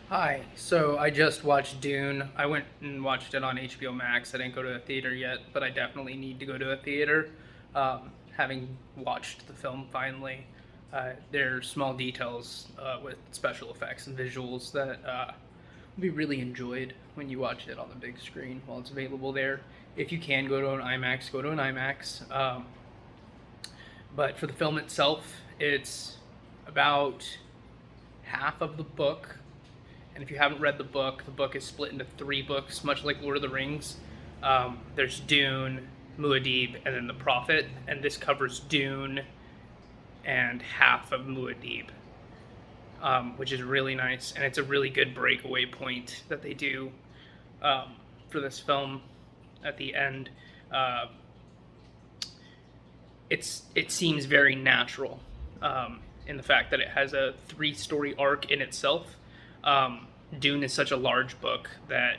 Hi. So I just watched Dune. I went and watched it on HBO Max. I didn't go to a theater yet, but I definitely need to go to a theater. Having watched the film finally, there are small details with special effects and visuals that will be really enjoyed when you watch it on the big screen while it's available there. If you can go to an IMAX, go to an IMAX. But for the film itself, it's about half of the book. And if you haven't read the book is split into three books, much like Lord of the Rings. There's Dune, Muad'Dib, and then the Prophet, and this covers Dune and half of Muad'Dib, which is really nice, and it's a really good breakaway point that they do for this film at the end. Uh, it seems very natural in the fact that it has a three-story arc in itself. Dune is such a large book that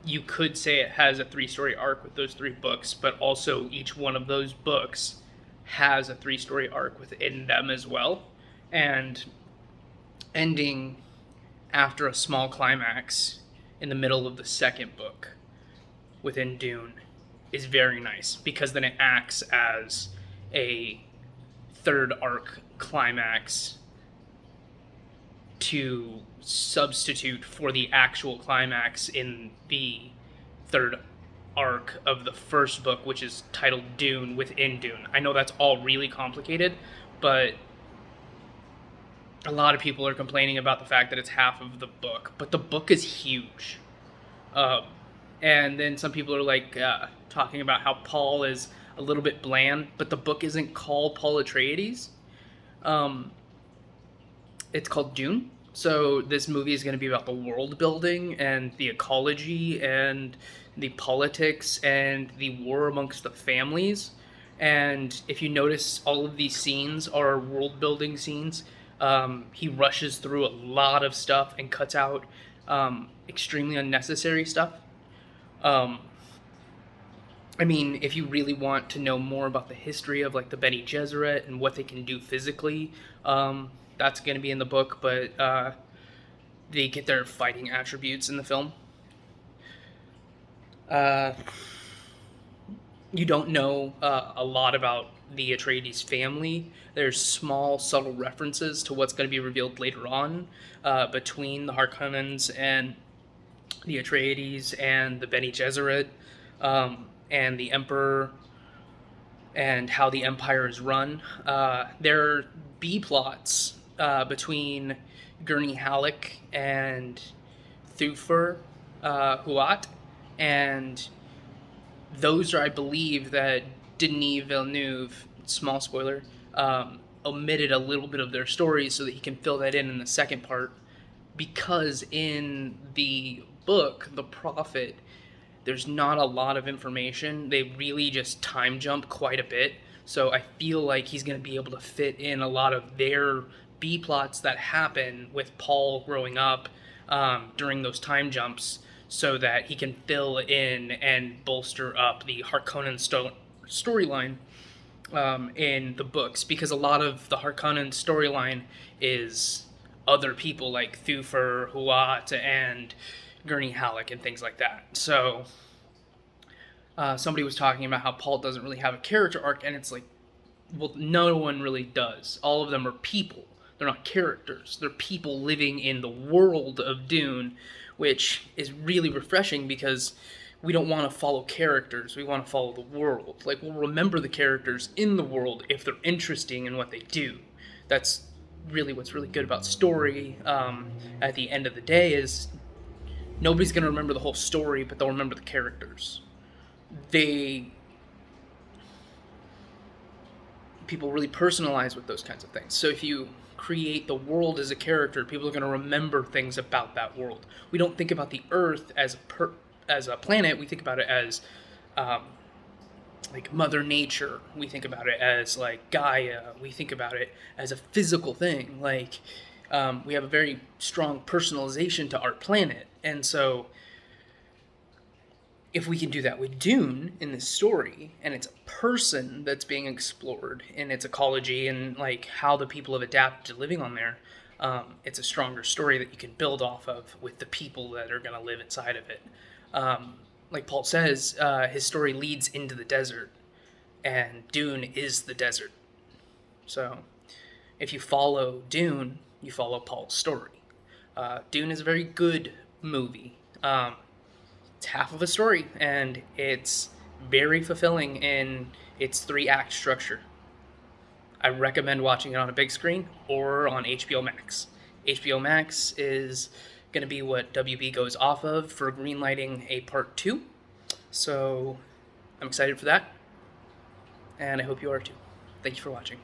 you could say it has a three-story arc with those three books, but also each one of those books has a three-story arc within them as well, and ending after a small climax in the middle of the second book within Dune is very nice because then it acts as a third arc climax to substitute for the actual climax in the third arc of the first book, which is titled Dune within Dune. I know that's all really complicated, but a lot of people are complaining about the fact that it's half of the book, but the book is huge. Um, and then some people are like talking about how Paul is a little bit bland, but the book isn't called Paul Atreides. Um, it's called Dune. So this movie is going to be about the world building and the ecology and the politics and the war amongst the families. And if you notice, all of these scenes are world building scenes. He rushes through a lot of stuff and cuts out extremely unnecessary stuff. Um, I mean, if you really want to know more about the history of like the Bene Gesserit and what they can do physically, that's going to be in the book. But they get their fighting attributes in the film. Uh, you don't know a lot about the Atreides family. There's small, subtle references to what's going to be revealed later on between the Harkonnens and the Atreides and the Bene Gesserit and the Emperor and how the Empire is run. There are B plots between Gurney Halleck and Thufir Huat, and those are, I believe, that Denis Villeneuve, small spoiler, omitted a little bit of their stories so that he can fill that in the second part. Because in the book, The Prophet, there's not a lot of information. They really just time jump quite a bit. So I feel like he's going to be able to fit in a lot of their B plots that happen with Paul growing up during those time jumps so that he can fill in and bolster up the Harkonnen storyline in the books, because a lot of the Harkonnen storyline is other people like Thufir, Huat, and Gurney Halleck and things like that. So somebody was talking about how Paul doesn't really have a character arc, and it's like, well, no one really does. All of them are people. They're not characters. They're people living in the world of Dune, which is really refreshing because we don't want to follow characters. We want to follow the world. Like, we'll remember the characters in the world if they're interesting in what they do. That's really what's really good about story. At the end of the day, is nobody's going to remember the whole story, but they'll remember the characters. They People really personalize with those kinds of things. So if you create the world as a character, people are going to remember things about that world. We don't think about the Earth as a planet. We think about it as um, like Mother Nature. We think about it as like Gaia. We think about it as a physical thing. Like we have a very strong personalization to our planet, and so if we can do that with Dune in this story, and it's a person that's being explored in its ecology and like how the people have adapted to living on there, It's a stronger story that you can build off of with the people that are going to live inside of it. Like Paul says, his story leads into the desert, and Dune is the desert. So if you follow Dune, you follow Paul's story. Dune is a very good movie. It's half of a story, and it's very fulfilling in its 3 act structure. I recommend watching it on a big screen or on HBO Max. HBO Max is going to be what WB goes off of for greenlighting a part 2. So I'm excited for that, and I hope you are too. Thank you for watching.